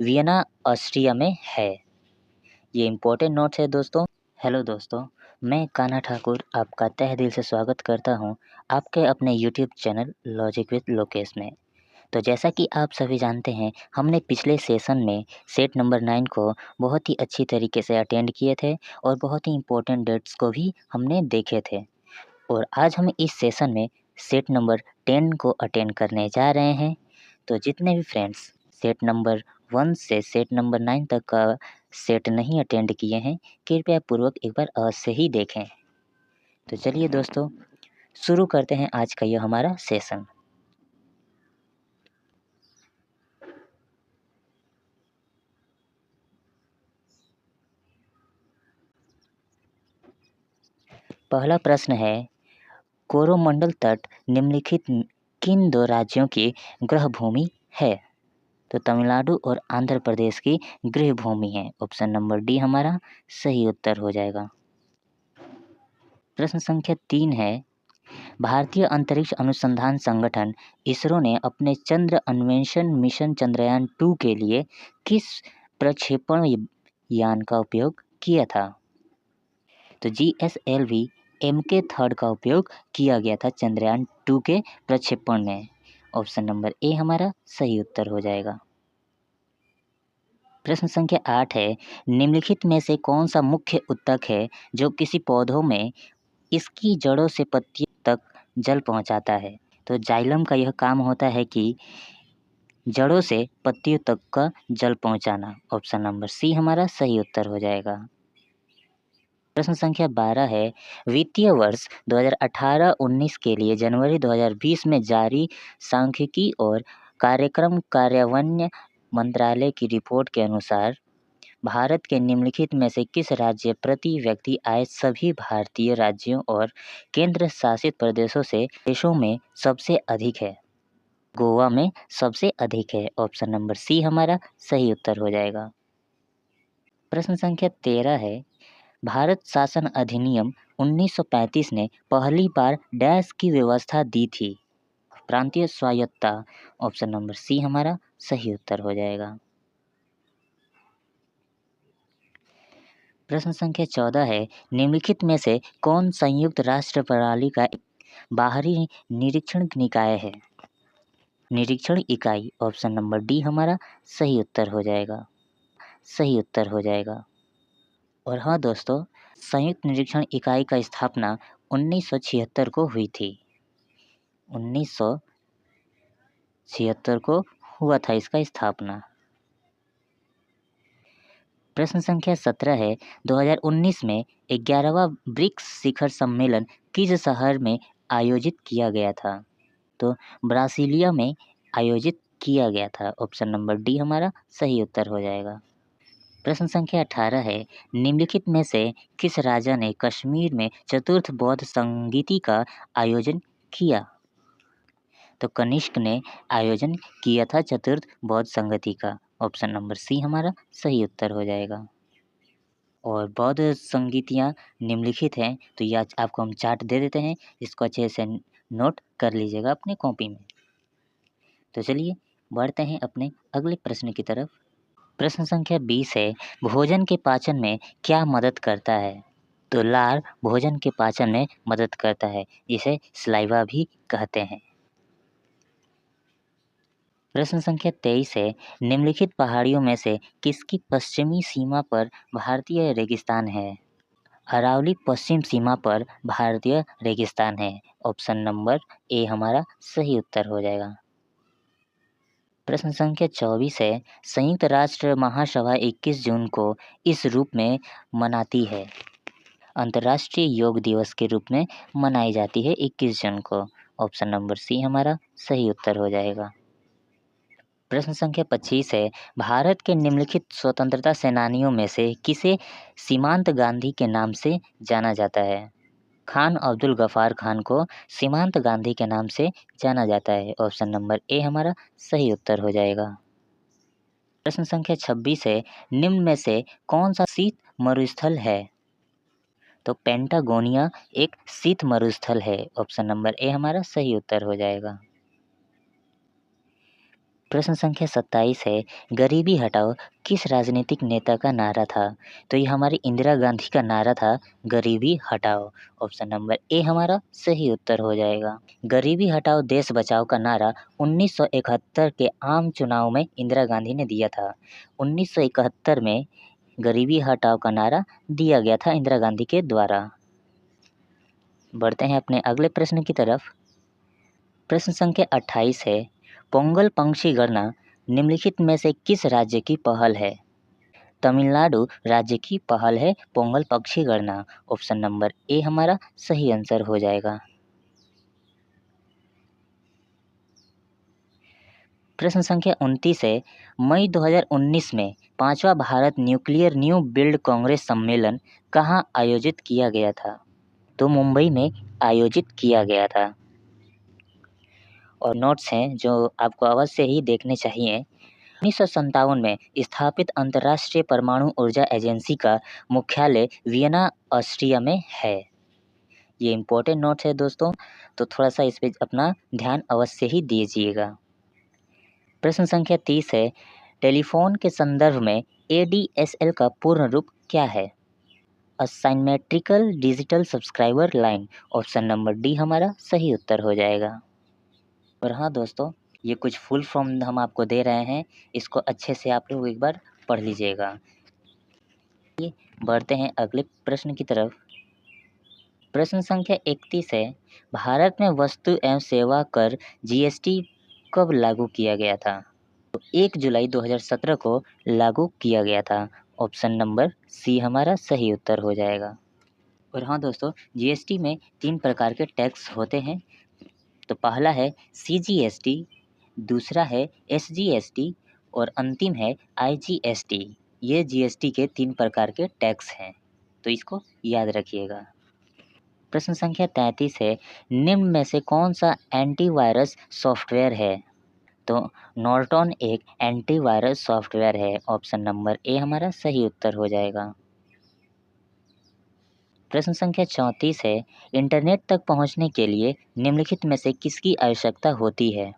Vienna Austria में है। ये इम्पोर्टेंट नोट है दोस्तों। हेलो दोस्तों, मैं कान्हा ठाकुर आपका तहे दिल से स्वागत करता हूँ आपके अपने YouTube channel logic with Lokesh में। तो जैसा कि आप सभी जानते हैं, हमने पिछले सेशन में सेट नंबर 9 को बहुत ही अच्छी तरीके से अटेंड किए थे और बहुत ही इम्पोर्टेंट डेट्स को भी हमने देखे थे। और आज हम इस सेशन में सेट नंबर 10 को अटेंड करने जा रहे हैं। तो जितने भी फ्रेंड्स सेट नंबर 1 से सेट नंबर 9 तक का सेट नहीं अटेंड किए हैं, कृपया पूर्वक एक बार अवश्य ही देखें। तो चलिए दोस्तों, शुरू करते हैं आज का यह हमारा सेशन। पहला प्रश्न है, कोरोमंडल तट निम्नलिखित किन दो राज्यों की ग्रह भूमि है? तो तमिलनाडु और आंध्र प्रदेश की गृह भूमि है। ऑप्शन नंबर डी हमारा सही उत्तर हो जाएगा। प्रश्न संख्या 3 है, भारतीय अंतरिक्ष अनुसंधान संगठन इसरो ने अपने चंद्र अन्वेषण मिशन चंद्रयान 2 के लिए किस प्रक्षेपण यान का उपयोग किया था? तो GSLV MK3 का उपयोग किया गया था चंद्रयान 2 के प्रक्षेपण में। ऑप्शन नंबर ए हमारा सही उत्तर हो जाएगा। प्रश्न संख्या 8 है, निम्नलिखित में से कौन सा मुख्य ऊतक है जो किसी पौधों में इसकी जड़ों से पत्तियों तक जल पहुंचाता है? तो जाइलम का यह काम होता है कि जड़ों से पत्तियों तक का जल पहुंचाना। ऑप्शन नंबर सी हमारा सही उत्तर हो जाएगा। प्रश्न संख्या 12 है, वित्तीय वर्ष 2018-19 के लिए जनवरी 2020 में जारी सांख्यिकी और कार्यक्रम कार्यान्वयन मंत्रालय की रिपोर्ट के अनुसार भारत के निम्नलिखित में से किस राज्य प्रति व्यक्ति आय सभी भारतीय राज्यों और केंद्र शासित प्रदेशों से देशों में सबसे अधिक है? गोवा में सबसे अधिक है। ऑप्शन नंबर सी हमारा सही उत्तर हो जाएगा। प्रश्न संख्या 13 है, भारत शासन अधिनियम 1935 ने पहली बार डैश की व्यवस्था दी थी? प्रांतीय स्वायत्तता। ऑप्शन नंबर सी हमारा सही उत्तर हो जाएगा। प्रश्न संख्या 14 है, निम्नलिखित में से कौन संयुक्त राष्ट्र प्रणाली का एक बाहरी निरीक्षण निकाय है? निरीक्षण इकाई। ऑप्शन नंबर डी हमारा सही उत्तर हो जाएगा। सही उत्तर हो जाएगा। और हाँ दोस्तों, संयुक्त निरीक्षण इकाई का स्थापना 1976 को हुई थी। 1976 को हुआ था इसका स्थापना। प्रश्न संख्या 17 है, 2019 में 11वां ब्रिक्स शिखर सम्मेलन किस शहर में आयोजित किया गया था? तो ब्रासीलिया में आयोजित किया गया था। ऑप्शन नंबर डी हमारा सही उत्तर हो जाएगा। प्रश्न संख्या 18 है, निम्नलिखित में से किस राजा ने कश्मीर में चतुर्थ बौद्ध संगीति का आयोजन किया? तो कनिष्क ने आयोजन किया था चतुर्थ बौद्ध संगति का। ऑप्शन नंबर सी हमारा सही उत्तर हो जाएगा। और बौद्ध संगीतियाँ निम्नलिखित हैं, तो ये आज आपको हम चार्ट दे देते हैं, इसको अच्छे से नोट कर लीजिएगा अपने कॉपी में। तो चलिए बढ़ते हैं अपने अगले प्रश्न की तरफ। प्रश्न संख्या 20 है, भोजन के पाचन में क्या मदद करता है? तो लार भोजन के पाचन में मदद करता है, जिसे सलाइवा भी कहते हैं। प्रश्न संख्या 23 है, निम्नलिखित पहाड़ियों में से किसकी पश्चिमी सीमा पर भारतीय रेगिस्तान है? अरावली पश्चिम सीमा पर भारतीय रेगिस्तान है। ऑप्शन नंबर ए हमारा सही उत्तर हो जाएगा। प्रश्न संख्या 24 है, संयुक्त राष्ट्र महासभा 21 जून को इस रूप में मनाती है? अंतर्राष्ट्रीय योग दिवस के रूप में मनाई जाती है 21 जून को। ऑप्शन नंबर सी हमारा सही उत्तर हो जाएगा। प्रश्न संख्या 25 है, भारत के निम्नलिखित स्वतंत्रता सेनानियों में से किसे सीमांत गांधी के नाम से जाना जाता है? खान अब्दुल गफ्फार खान को सीमांत गांधी के नाम से जाना जाता है। ऑप्शन नंबर ए हमारा सही उत्तर हो जाएगा। प्रश्न संख्या 26 है, निम्न में से कौन सा शीत मरुस्थल है? तो पेंटागोनिया एक शीत मरुस्थल है। ऑप्शन नंबर ए हमारा सही उत्तर हो जाएगा। प्रश्न संख्या 27 है, गरीबी हटाओ किस राजनीतिक नेता का नारा था? तो ये हमारी इंदिरा गांधी का नारा था, गरीबी हटाओ। ऑप्शन नंबर ए हमारा सही उत्तर हो जाएगा। गरीबी हटाओ देश बचाओ का नारा 1971 के आम चुनाव में इंदिरा गांधी ने दिया था। 1971 में गरीबी हटाओ का नारा दिया गया था इंदिरा गांधी के द्वारा। बढ़ते हैं अपने अगले प्रश्न की तरफ। प्रश्न संख्या 28 है, पोंगल पंक्षी गणना निम्नलिखित में से किस राज्य की पहल है? तमिलनाडु राज्य की पहल है पोंगल पक्षी गणना। ऑप्शन नंबर ए हमारा सही आंसर हो जाएगा। प्रश्न संख्या 29 है, मई 2019 में 5वां Bharat nuclear new build congress सम्मेलन कहाँ आयोजित किया गया था? तो मुंबई में आयोजित किया गया था। और नोट्स हैं जो आपको अवश्य ही देखने चाहिए। 1957 में स्थापित अंतर्राष्ट्रीय परमाणु ऊर्जा एजेंसी का मुख्यालय वियना, ऑस्ट्रिया में है। ये इम्पोर्टेंट नोट्स है दोस्तों, तो थोड़ा सा इस पे अपना ध्यान अवश्य ही दीजिएगा। प्रश्न संख्या 30 है, टेलीफोन के संदर्भ में ADSL का पूर्ण रूप क्या है? Asymmetrical digital subscriber line. Option number D हमारा सही उत्तर हो जाएगा। और हाँ दोस्तों, ये कुछ फुल फॉर्म हम आपको दे रहे हैं, इसको अच्छे से आप लोग एक बार पढ़ लीजिएगा। बढ़ते हैं अगले प्रश्न की तरफ। प्रश्न संख्या 31 है, भारत में वस्तु एवं सेवा कर GST कब लागू किया गया था? तो 1 जुलाई 2017 को लागू किया गया था। ऑप्शन नंबर सी हमारा सही उत्तर हो जाएगा। और हाँ दोस्तों, GST में 3 प्रकार के टैक्स होते हैं। तो पहला है CGST, दूसरा है SGST और अंतिम है IGST। ये GST के 3 प्रकार के टैक्स हैं, तो इसको याद रखिएगा। प्रश्न संख्या 33 है, निम्न में से कौन सा एंटीवायरस सॉफ्टवेयर है? तो नॉर्टन एक एंटीवायरस सॉफ्टवेयर है। ऑप्शन नंबर ए हमारा सही उत्तर हो जाएगा। प्रश्न संख्या 34 है, इंटरनेट तक पहुंचने के लिए निम्नलिखित में से किसकी आवश्यकता होती है?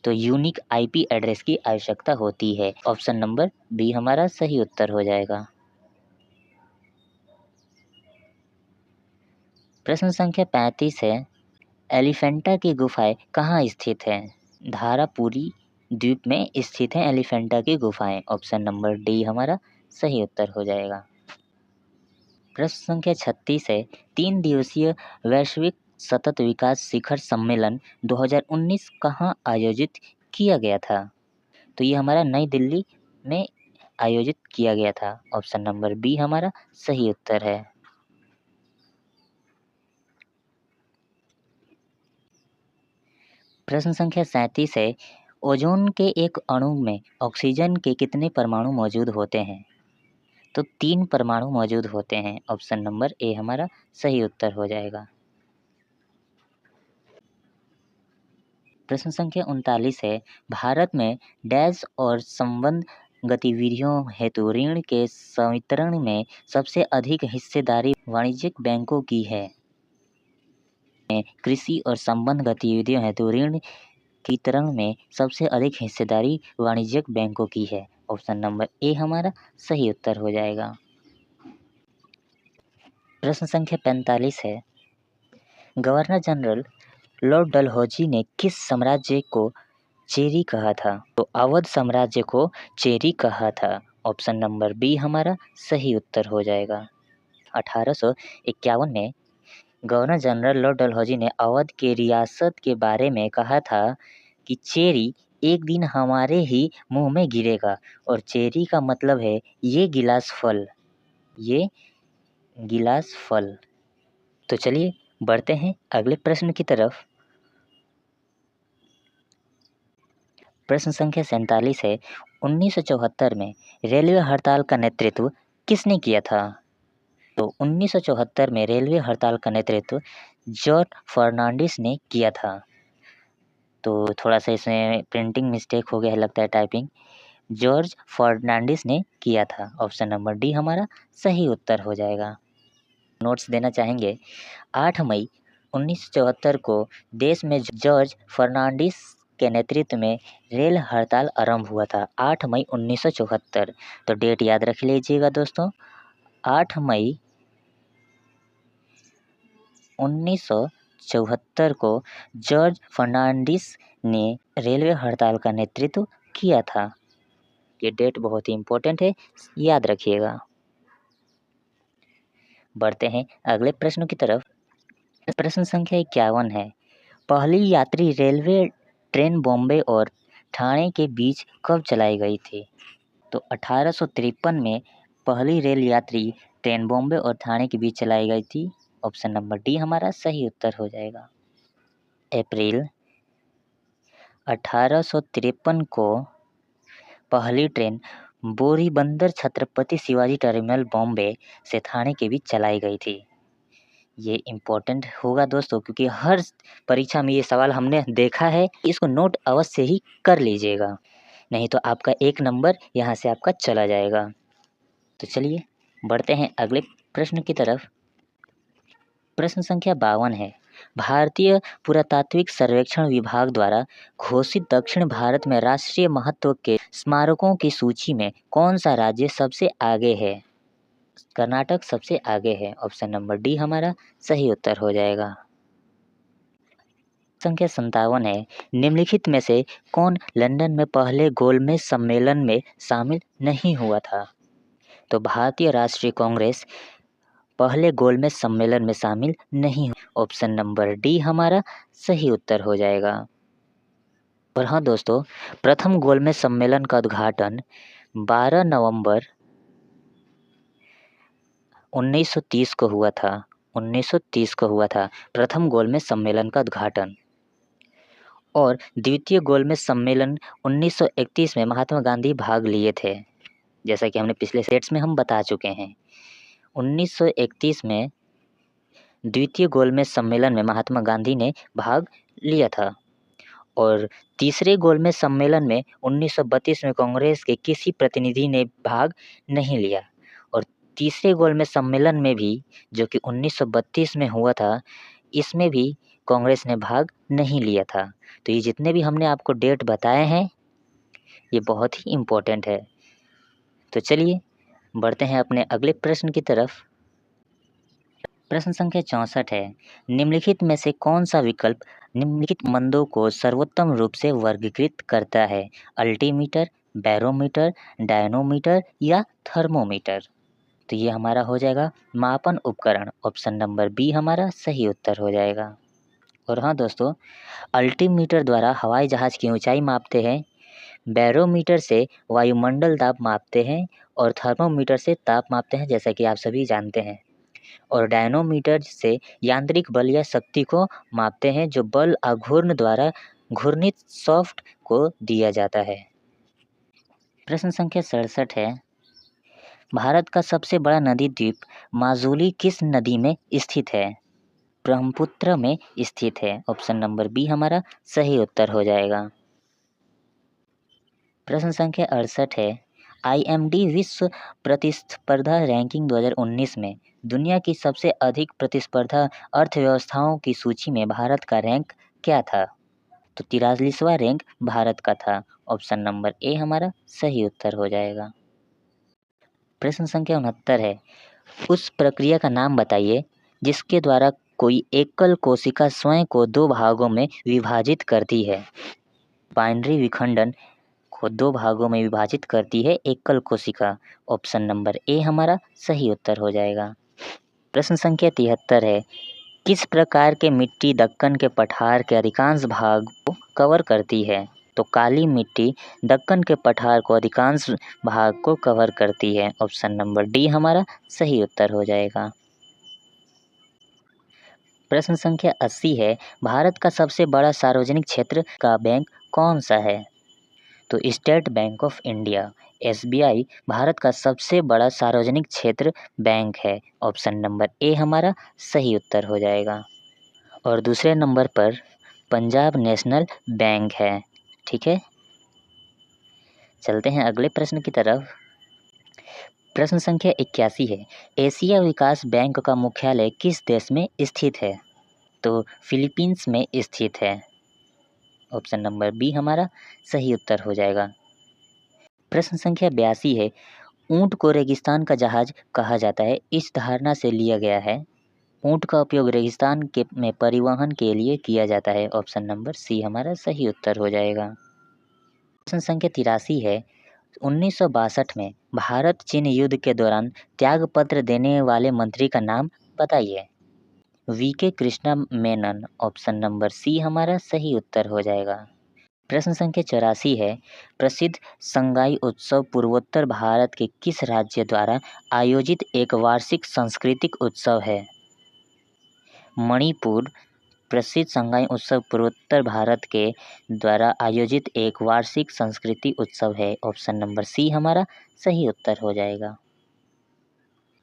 तो यूनिक IP एड्रेस की आवश्यकता होती है। ऑप्शन नंबर बी हमारा सही उत्तर हो जाएगा। प्रश्न संख्या 35 है, एलिफेंटा की गुफाएं कहाँ स्थित हैं? धारापुरी द्वीप में स्थित हैं एलिफेंटा की गुफाएं। ऑप्शन नंबर डी हमारा सही उत्तर हो जाएगा। प्रश्न संख्या 36 है, 3 दिवसीय वैश्विक सतत विकास शिखर सम्मेलन 2019 कहाँ आयोजित किया गया था? तो ये हमारा नई दिल्ली में आयोजित किया गया था। ऑप्शन नंबर बी हमारा सही उत्तर है। प्रश्न संख्या 37 है, ओजोन के एक अणु में ऑक्सीजन के कितने परमाणु मौजूद होते हैं? तो 3 परमाणु मौजूद होते हैं। ऑप्शन नंबर ए हमारा सही उत्तर हो जाएगा। प्रश्न संख्या 39 है, भारत में डैश और संबंध गतिविधियों हेतु ऋण के संवितरण में सबसे अधिक हिस्सेदारी वाणिज्यिक बैंकों की है? कृषि और संबंध गतिविधियों हेतु ऋण के वितरण में सबसे अधिक हिस्सेदारी वाणिज्यिक बैंकों की है। ऑप्शन नंबर ए हमारा सही उत्तर हो जाएगा। प्रश्न संख्या 45 है, गवर्नर जनरल लॉर्ड डलहौजी ने किस साम्राज्य को चेरी कहा था? तो अवध साम्राज्य को चेरी कहा था। ऑप्शन नंबर बी हमारा सही उत्तर हो जाएगा। 1851 में गवर्नर जनरल लॉर्ड डलहौजी ने अवध के रियासत के बारे में कहा था कि चेरी एक दिन हमारे ही मुंह में गिरेगा, और चेरी का मतलब है ये गिलास फल, ये गिलास फल। तो चलिए बढ़ते हैं अगले प्रश्न की तरफ। प्रश्न संख्या 47 है, 1974 में रेलवे हड़ताल का नेतृत्व किसने किया था? तो 1974 में रेलवे हड़ताल का नेतृत्व जॉर्ज फर्नांडिस ने किया था। तो थोड़ा सा इसमें प्रिंटिंग मिस्टेक हो गया है लगता है, टाइपिंग। जॉर्ज फर्नांडिस ने किया था। ऑप्शन नंबर डी हमारा सही उत्तर हो जाएगा। नोट्स देना चाहेंगे, 8 मई 1974 को देश में जॉर्ज फर्नांडिस के नेतृत्व में रेल हड़ताल आरंभ हुआ था? 8 मई 1974। तो डेट याद रख लीजिएगा दोस्तों, 8 मई 1974 को जॉर्ज फर्नांडिस ने रेलवे हड़ताल का नेतृत्व किया था। ये डेट बहुत ही इम्पोर्टेंट है, याद रखिएगा। बढ़ते हैं अगले प्रश्न की तरफ। प्रश्न संख्या 51 है, पहली यात्री रेलवे ट्रेन बॉम्बे और ठाणे के बीच कब चलाई गई थी? तो 1853 में पहली रेल यात्री ट्रेन बॉम्बे और ठाणे के बीच चलाई गई थी। ऑप्शन नंबर डी हमारा सही उत्तर हो जाएगा। अप्रैल 1853 को पहली ट्रेन बोरीबंदर छत्रपति शिवाजी टर्मिनल बॉम्बे से ठाणे के बीच चलाई गई थी। ये इम्पोर्टेंट होगा दोस्तों, क्योंकि हर परीक्षा में ये सवाल हमने देखा है। इसको नोट अवश्य ही कर लीजिएगा, नहीं तो आपका 1 नंबर यहाँ से आपका चला जाएगा। तो चलिए बढ़ते हैं अगले प्रश्न की तरफ। प्रश्न संख्या 52 है, भारतीय पुरातात्विक सर्वेक्षण विभाग द्वारा घोषित दक्षिण भारत में राष्ट्रीय महत्व के स्मारकों की सूची में कौन सा राज्य सबसे आगे है? कर्नाटक सबसे आगे है। ऑप्शन नंबर डी हमारा सही उत्तर हो जाएगा। संख्या 57 है, निम्नलिखित में से कौन लंदन में पहले गोलमेज सम्मेलन में शामिल नहीं हुआ था? तो भारतीय राष्ट्रीय कांग्रेस पहले गोलमेज सम्मेलन में शामिल नहीं। ऑप्शन नंबर डी हमारा सही उत्तर हो जाएगा। और हाँ दोस्तों, प्रथम गोलमेज सम्मेलन का उद्घाटन 12 नवंबर 1930 को हुआ था। 1930 को हुआ था प्रथम गोलमेज सम्मेलन का उद्घाटन, और द्वितीय गोलमेज सम्मेलन 1931 में महात्मा गांधी भाग लिए थे, जैसा कि हमने पिछले सेट्स में हम बता चुके हैं। 1931 में द्वितीय गोलमेज सम्मेलन में महात्मा गांधी ने भाग लिया था, और तीसरे गोलमेज सम्मेलन में 1932 में कांग्रेस के किसी प्रतिनिधि ने भाग नहीं लिया, और तीसरे गोलमेज सम्मेलन में भी, जो कि 1932 में हुआ था, इसमें भी कांग्रेस ने भाग नहीं लिया था। तो ये जितने भी हमने आपको डेट बताए हैं, ये बहुत ही इम्पोर्टेंट है। तो चलिए बढ़ते हैं अपने अगले प्रश्न की तरफ। प्रश्न संख्या 64 है, निम्नलिखित में से कौन सा विकल्प निम्नलिखित मंदों को सर्वोत्तम रूप से वर्गीकृत करता है? अल्टीमीटर, बैरोमीटर, डायनोमीटर या थर्मोमीटर? तो ये हमारा हो जाएगा मापन उपकरण। ऑप्शन नंबर बी हमारा सही उत्तर हो जाएगा। और हाँ दोस्तों, अल्टीमीटर द्वारा हवाई जहाज की ऊंचाई मापते हैं, बैरोमीटर से वायुमंडल दाब मापते हैं, और थर्मोमीटर से ताप मापते हैं, जैसा कि आप सभी जानते हैं। और डायनोमीटर से यांत्रिक बल या शक्ति को मापते हैं, जो बल आघूर्ण द्वारा घूर्णित शाफ्ट को दिया जाता है। प्रश्न संख्या 67 है, भारत का सबसे बड़ा नदी द्वीप माजुली किस नदी में स्थित है? ब्रह्मपुत्र में स्थित है। ऑप्शन नंबर बी हमारा सही उत्तर हो जाएगा। प्रश्न संख्या 68 है, IMD विश्व प्रतिस्पर्धा रैंकिंग 2019 में दुनिया की सबसे अधिक प्रतिस्पर्धा अर्थव्यवस्थाओं की सूची में भारत का रैंक क्या था? तो 43वां रैंक भारत का था। ऑप्शन नंबर ए हमारा सही उत्तर हो जाएगा। प्रश्न संख्या 69 है, उस प्रक्रिया का नाम बताइए जिसके द्वारा कोई एकल कोशिका स्वयं को 2 भागों में विभाजित करती है। बाइनरी विखंडन को 2 भागों में विभाजित करती है एकल कोशिका। ऑप्शन नंबर ए हमारा सही उत्तर हो जाएगा। प्रश्न संख्या 73 है, किस प्रकार के मिट्टी दक्कन के पठार के अधिकांश भाग को कवर करती है? तो काली मिट्टी दक्कन के पठार को अधिकांश भाग को कवर करती है। ऑप्शन नंबर डी हमारा सही उत्तर हो जाएगा। प्रश्न संख्या 80 है, भारत का सबसे बड़ा सार्वजनिक क्षेत्र का बैंक कौन सा है? तो state bank of India SBI Bharat का सबसे बड़ा सार्वजनिक क्षेत्र बैंक है। ऑप्शन नंबर ए हमारा सही उत्तर हो जाएगा। और दूसरे नंबर पर पंजाब नेशनल बैंक है। ठीक है, चलते हैं अगले प्रश्न की तरफ। प्रश्न संख्या 81 है, एशिया विकास बैंक का मुख्यालय किस देश में स्थित है? तो फिलीपींस में स्थित है। ऑप्शन नंबर बी हमारा सही उत्तर हो जाएगा। प्रश्न संख्या 82 है, ऊंट को रेगिस्तान का जहाज कहा जाता है, इस धारणा से लिया गया है। ऊंट का उपयोग रेगिस्तान में परिवहन के लिए किया जाता है, ऑप्शन नंबर सी हमारा सही उत्तर हो जाएगा। प्रश्न संख्या 83 है, 1962 में भारत चीन युद्ध के दौरान त्यागपत्र देने वाले मंत्री का नाम बताइए। VK Krishna Menon, option number C हमारा सही उत्तर हो जाएगा। प्रश्न संख्या 84 है, प्रसिद्ध संगाई उत्सव पूर्वोत्तर भारत के किस राज्य द्वारा आयोजित एक वार्षिक सांस्कृतिक उत्सव है। मणिपुर। प्रसिद्ध संगाई उत्सव पूर्वोत्तर भारत के द्वारा आयोजित एक वार्षिक संस्कृति उत्सव है, ऑप्शन नंबर सी हमारा सही उत्तर हो जाएगा।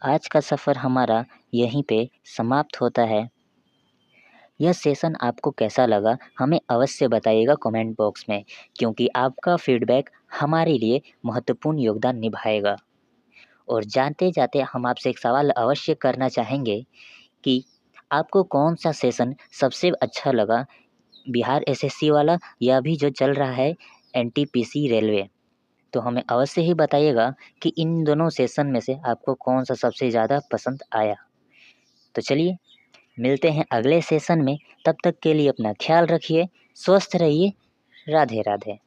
आज का सफ़र हमारा यहीं पे समाप्त होता है। यह सेशन आपको कैसा लगा हमें अवश्य बताइएगा कमेंट बॉक्स में, क्योंकि आपका फीडबैक हमारे लिए महत्वपूर्ण योगदान निभाएगा। और जाते जाते हम आपसे एक सवाल अवश्य करना चाहेंगे कि आपको कौन सा सेशन सबसे अच्छा लगा, बिहार एसएससी वाला या भी जो चल रहा है एनटीपीसी रेलवे। तो हमें अवश्य ही बताइएगा कि इन दोनों सेशन में से आपको कौन सा सबसे ज़्यादा पसंद आया। तो चलिए मिलते हैं अगले सेशन में, तब तक के लिए अपना ख्याल रखिए, स्वस्थ रहिए। राधे राधे।